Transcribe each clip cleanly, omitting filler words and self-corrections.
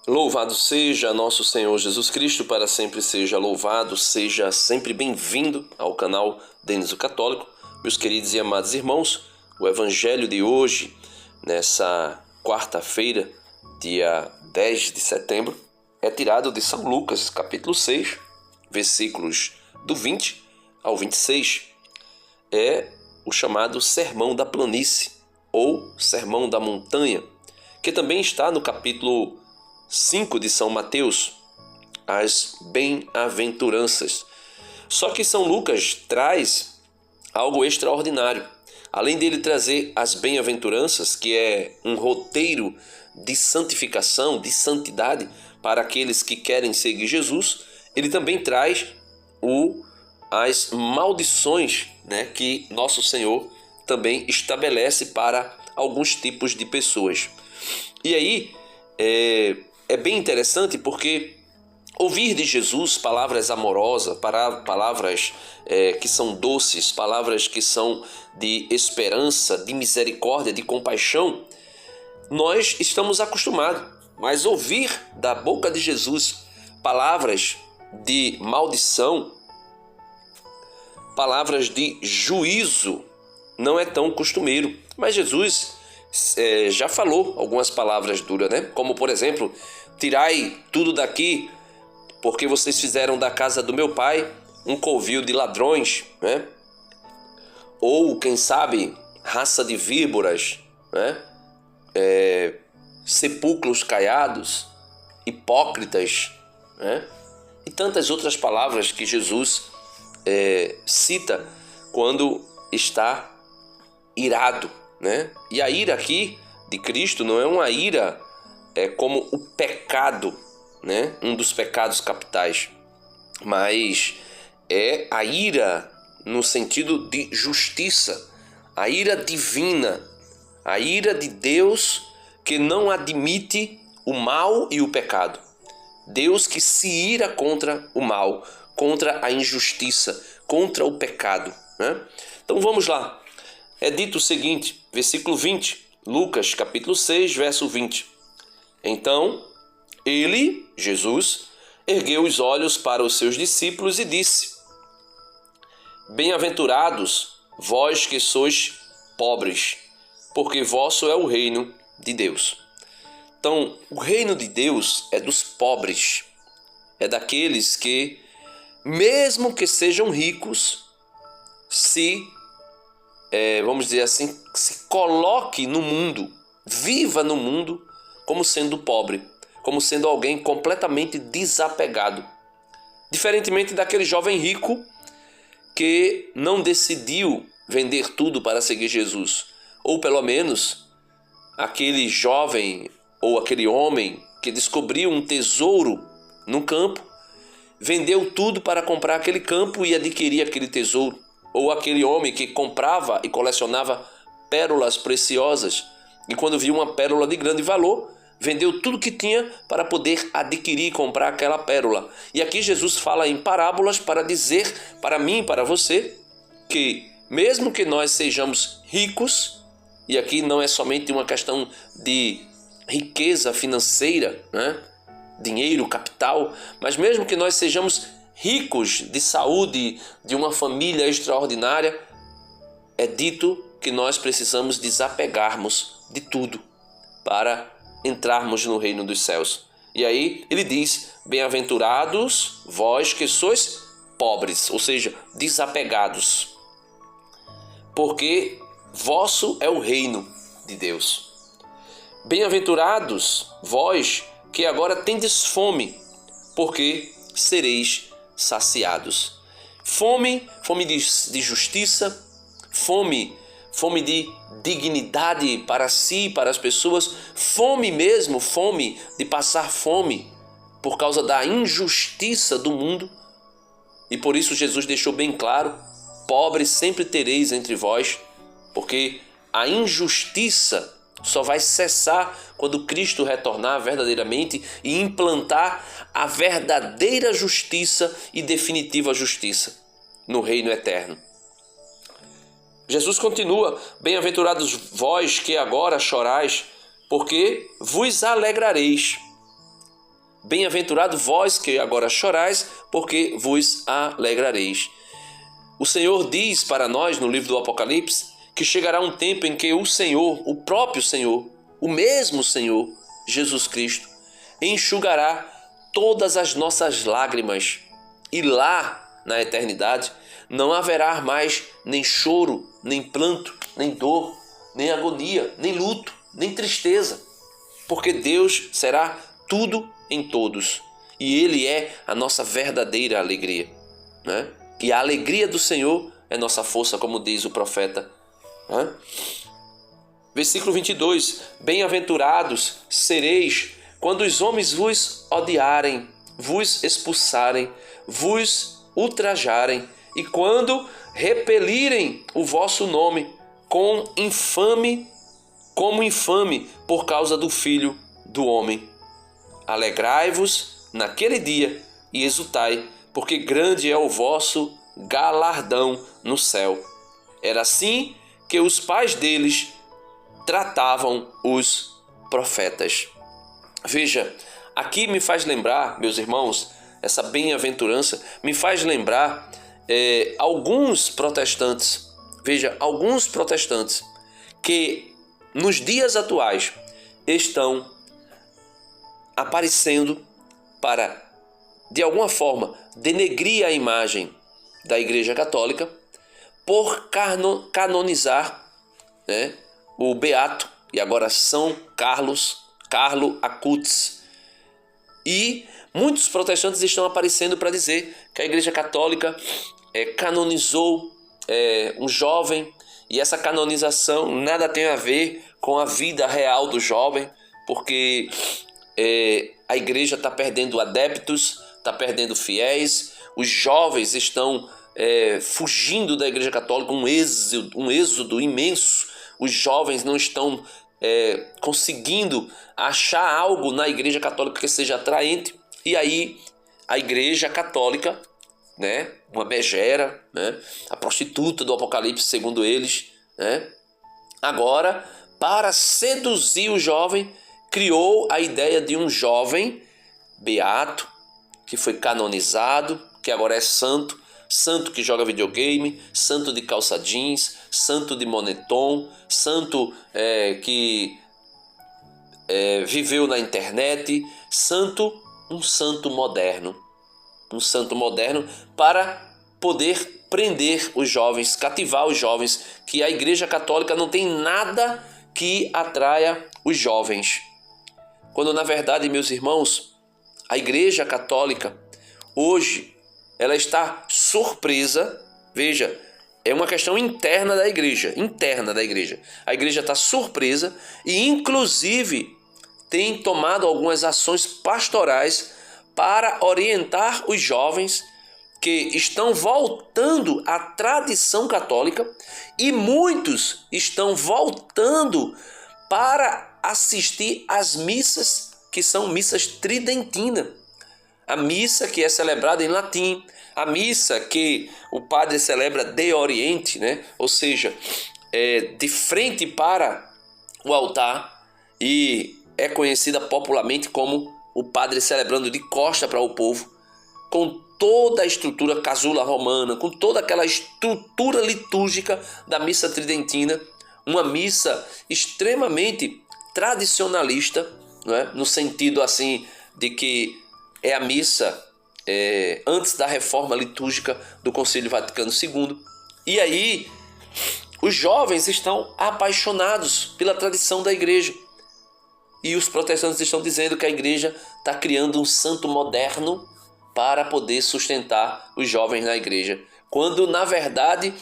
Louvado seja nosso Senhor Jesus Cristo, para sempre seja louvado, seja sempre bem-vindo ao canal Denis o Católico. Meus queridos e amados irmãos, o Evangelho de hoje, nessa quarta-feira, dia 10 de setembro, é tirado de São Lucas, capítulo 6, versículos do 20 ao 26. É o chamado Sermão da Planície, ou Sermão da Montanha, que também está no capítulo 5 de São Mateus, as bem-aventuranças. Só que São Lucas traz algo extraordinário. Além dele trazer as bem-aventuranças, que é um roteiro de santificação, de santidade para aqueles que querem seguir Jesus, ele também traz as maldições, que nosso Senhor também estabelece para alguns tipos de pessoas. E aí é bem interessante porque ouvir de Jesus palavras amorosas, palavras que são doces, palavras que são de esperança, de misericórdia, de compaixão, nós estamos acostumados. Mas ouvir da boca de Jesus palavras de maldição, palavras de juízo, não é tão costumeiro. Mas Jesus já falou algumas palavras duras, Como, por exemplo, tirai tudo daqui, porque vocês fizeram da casa do meu pai um covil de ladrões, Ou, quem sabe, raça de víboras, sepulcros caiados, hipócritas, E tantas outras palavras que Jesus cita quando está irado, E a ira aqui de Cristo não é uma ira como o pecado, um dos pecados capitais, mas é a ira no sentido de justiça, a ira divina, a ira de Deus que não admite o mal e o pecado. Deus que se ira contra o mal, contra a injustiça, contra o pecado. Então vamos lá. É dito o seguinte, versículo 20, Lucas capítulo 6, verso 20. Então, ele, Jesus, ergueu os olhos para os seus discípulos e disse: Bem-aventurados vós que sois pobres, porque vosso é o reino de Deus. Então, o reino de Deus é dos pobres, é daqueles que, mesmo que sejam ricos, vamos dizer assim, se coloque no mundo, viva no mundo como sendo pobre, como sendo alguém completamente desapegado. Diferentemente daquele jovem rico que não decidiu vender tudo para seguir Jesus, ou pelo menos aquele jovem ou aquele homem que descobriu um tesouro no campo, vendeu tudo para comprar aquele campo e adquirir aquele tesouro. Ou aquele homem que comprava e colecionava pérolas preciosas e quando viu uma pérola de grande valor, vendeu tudo que tinha para poder adquirir e comprar aquela pérola. E aqui Jesus fala em parábolas para dizer para mim e para você que mesmo que nós sejamos ricos, e aqui não é somente uma questão de riqueza financeira, dinheiro, capital, mas mesmo que nós sejamos ricos de saúde, de uma família extraordinária, é dito que nós precisamos desapegarmos de tudo para entrarmos no reino dos céus. E aí ele diz: bem-aventurados vós que sois pobres, ou seja, desapegados, porque vosso é o reino de Deus. Bem-aventurados vós que agora tendes fome, porque sereis saciados. Fome de justiça, fome de dignidade para si, para as pessoas, fome mesmo, fome de passar fome por causa da injustiça do mundo. E por isso Jesus deixou bem claro: pobres sempre tereis entre vós, porque a injustiça só vai cessar quando Cristo retornar verdadeiramente e implantar a verdadeira justiça e definitiva justiça no reino eterno. Jesus continua: bem-aventurados vós que agora chorais, porque vos alegrareis. Bem-aventurado vós que agora chorais, porque vos alegrareis. O Senhor diz para nós no livro do Apocalipse que chegará um tempo em que o Senhor, o próprio Senhor, o mesmo Senhor, Jesus Cristo, enxugará todas as nossas lágrimas. E lá, na eternidade, não haverá mais nem choro, nem pranto, nem dor, nem agonia, nem luto, nem tristeza, porque Deus será tudo em todos e Ele é a nossa verdadeira alegria, né? E a alegria do Senhor é nossa força, como diz o profeta, né? Versículo 22: Bem-aventurados sereis quando os homens vos odiarem, vos expulsarem, vos ultrajarem, e quando repelirem o vosso nome como infame por causa do Filho do Homem. Alegrai-vos naquele dia e exultai, porque grande é o vosso galardão no céu. Era assim que os pais deles tratavam os profetas. Veja, aqui me faz lembrar, meus irmãos, essa bem-aventurança me faz lembrar alguns protestantes. Veja, alguns protestantes que nos dias atuais estão aparecendo para, de alguma forma, denegrir a imagem da Igreja Católica por canonizar, né, o Beato, e agora São Carlo Acutis. E muitos protestantes estão aparecendo para dizer que a Igreja Católica canonizou um jovem, e essa canonização nada tem a ver com a vida real do jovem, porque a igreja está perdendo adeptos, está perdendo fiéis, os jovens estão fugindo da Igreja Católica, um êxodo imenso. Os jovens não estão conseguindo achar algo na Igreja Católica que seja atraente, e aí a Igreja Católica, né, uma megera, né, a prostituta do Apocalipse, segundo eles, né, agora, para seduzir o jovem, criou a ideia de um jovem beato, que foi canonizado, que agora é santo, santo que joga videogame, santo de calça jeans, santo de moletom, santo que viveu na internet, um santo moderno para poder prender os jovens, cativar os jovens, que a Igreja Católica não tem nada que atraia os jovens. Quando na verdade, meus irmãos, a Igreja Católica hoje ela está surpresa. Veja, é uma questão interna da igreja. A igreja está surpresa e inclusive tem tomado algumas ações pastorais para orientar os jovens que estão voltando à tradição católica, e muitos estão voltando para assistir às missas, que são missas tridentinas. A missa que é celebrada em latim, a missa que o padre celebra de oriente, né? Ou seja, de frente para o altar, e é conhecida popularmente como o padre celebrando de costa para o povo, com toda a estrutura casula romana, com toda aquela estrutura litúrgica da missa tridentina, uma missa extremamente tradicionalista, não é? No sentido assim de que é a missa antes da reforma litúrgica do Concílio Vaticano II. E aí os jovens estão apaixonados pela tradição da igreja. E os protestantes estão dizendo que a igreja está criando um santo moderno para poder sustentar os jovens na igreja. Quando, na verdade,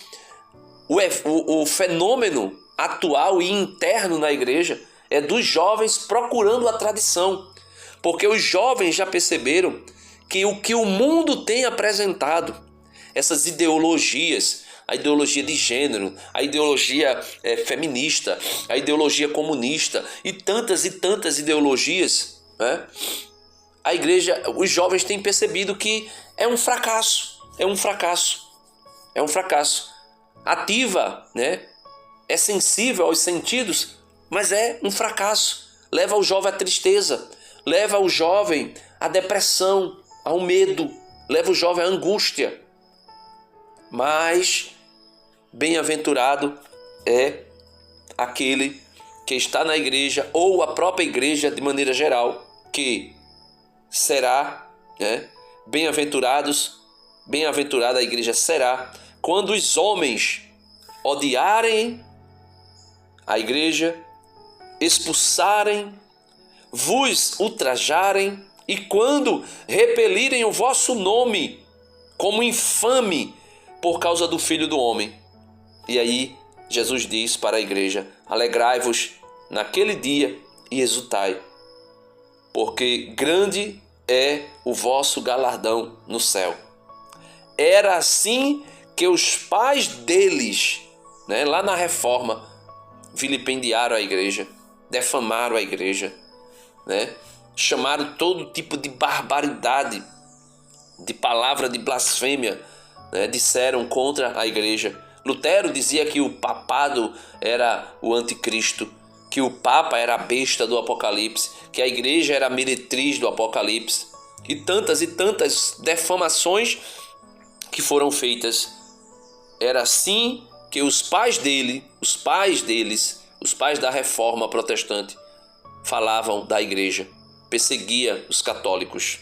o fenômeno atual e interno na igreja é dos jovens procurando a tradição. Porque os jovens já perceberam que o que o mundo tem apresentado, essas ideologias, a ideologia de gênero, a ideologia feminista, a ideologia comunista e tantas ideologias, né? A igreja, os jovens têm percebido que é um fracasso. Ativa, né? É sensível aos sentidos, mas é um fracasso. Leva o jovem à tristeza, leva o jovem à depressão, ao medo, leva o jovem à angústia. Mas bem-aventurado é aquele que está na igreja, ou a própria igreja de maneira geral, que será, bem-aventurada a igreja será quando os homens odiarem a igreja, expulsarem, vos ultrajarem, e quando repelirem o vosso nome como infame por causa do Filho do Homem. E aí Jesus diz para a igreja: alegrai-vos naquele dia e exultai, porque grande é o vosso galardão no céu. Era assim que os pais deles, lá na Reforma, vilipendiaram a igreja, defamaram a igreja, chamaram todo tipo de barbaridade, de palavra de blasfêmia, disseram contra a igreja. Lutero dizia que o papado era o anticristo, que o papa era a besta do Apocalipse, que a igreja era a meretriz do Apocalipse, e tantas defamações que foram feitas. Era assim que os pais da Reforma Protestante, falavam da igreja, perseguia os católicos,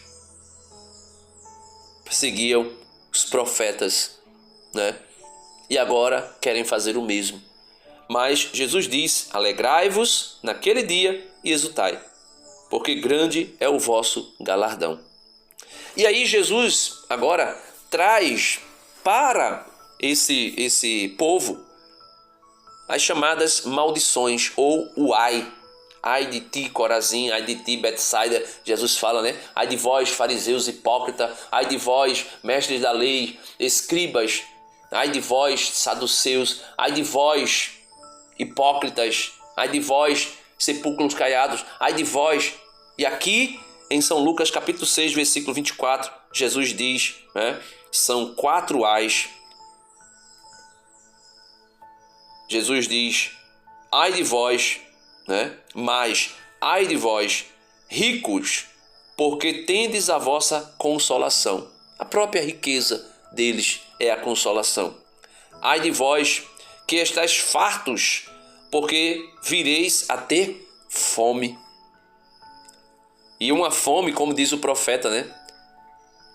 perseguiam os profetas, E agora querem fazer o mesmo. Mas Jesus diz: alegrai-vos naquele dia e exultai, porque grande é o vosso galardão. E aí Jesus agora traz para esse povo as chamadas maldições, ou o ai. Ai de ti, Corazim, ai de ti, Betsaida. Jesus fala, ai de vós, fariseus hipócritas, ai de vós, mestres da lei, escribas, ai de vós, saduceus, ai de vós, hipócritas, ai de vós, sepulcros caiados, ai de vós. E aqui em São Lucas capítulo 6, versículo 24, Jesus diz, são 4 ais. Jesus diz: ai de vós, mas ai de vós, ricos, porque tendes a vossa consolação. A própria riqueza deles é a consolação. Ai de vós, que estáis fartos, porque vireis a ter fome. E uma fome, como diz o profeta,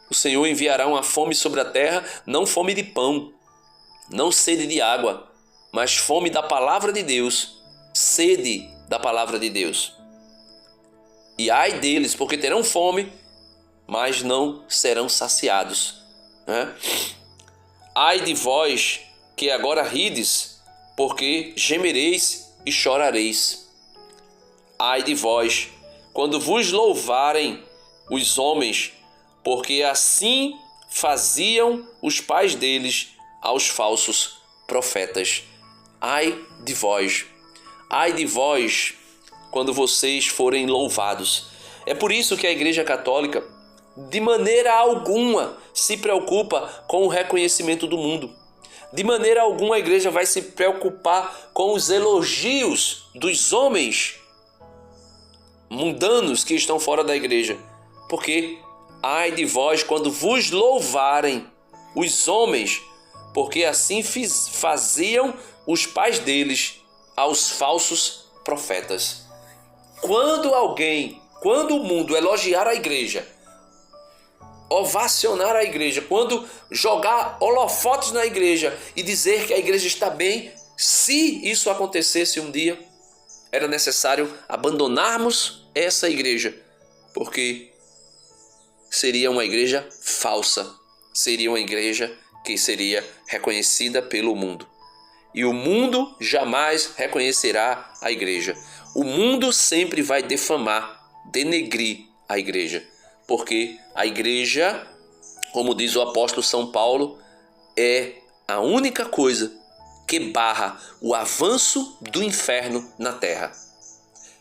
o Senhor enviará uma fome sobre a terra, não fome de pão, não sede de água, mas fome da palavra de Deus, sede da palavra de Deus. E ai deles, porque terão fome, mas não serão saciados. Ai de vós, que agora rides, porque gemereis e chorareis. Ai de vós, quando vos louvarem os homens, porque assim faziam os pais deles aos falsos profetas. Ai de vós quando vocês forem louvados. É por isso que a Igreja Católica, de maneira alguma, se preocupa com o reconhecimento do mundo. De maneira alguma a igreja vai se preocupar com os elogios dos homens mundanos que estão fora da igreja. Porque ai de vós quando vos louvarem os homens, porque assim faziam os pais deles aos falsos profetas. Quando o mundo elogiar a igreja, ovacionar a igreja, quando jogar holofotes na igreja e dizer que a igreja está bem, se isso acontecesse um dia, era necessário abandonarmos essa igreja, porque seria uma igreja falsa, seria uma igreja que seria reconhecida pelo mundo. E o mundo jamais reconhecerá a igreja. O mundo sempre vai defamar, denegrir a igreja. Porque a igreja, como diz o apóstolo São Paulo, é a única coisa que barra o avanço do inferno na terra.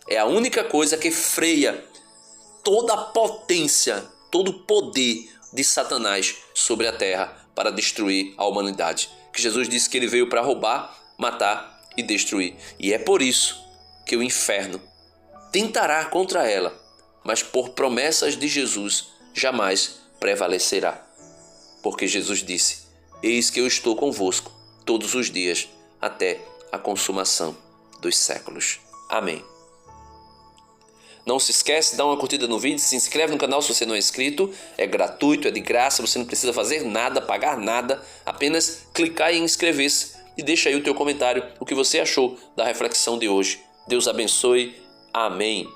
É a única coisa que freia toda a potência, todo o poder de Satanás sobre a terra para destruir a humanidade. Que Jesus disse que ele veio para roubar, matar e destruir. E é por isso que o inferno tentará contra ela mas por promessas de Jesus jamais prevalecerá. Porque Jesus disse: eis que eu estou convosco todos os dias até a consumação dos séculos. Amém. Não se esquece, dá uma curtida no vídeo, se inscreve no canal se você não é inscrito, é gratuito, é de graça, você não precisa fazer nada, pagar nada, apenas clicar em inscrever-se e deixa aí o teu comentário, o que você achou da reflexão de hoje. Deus abençoe. Amém.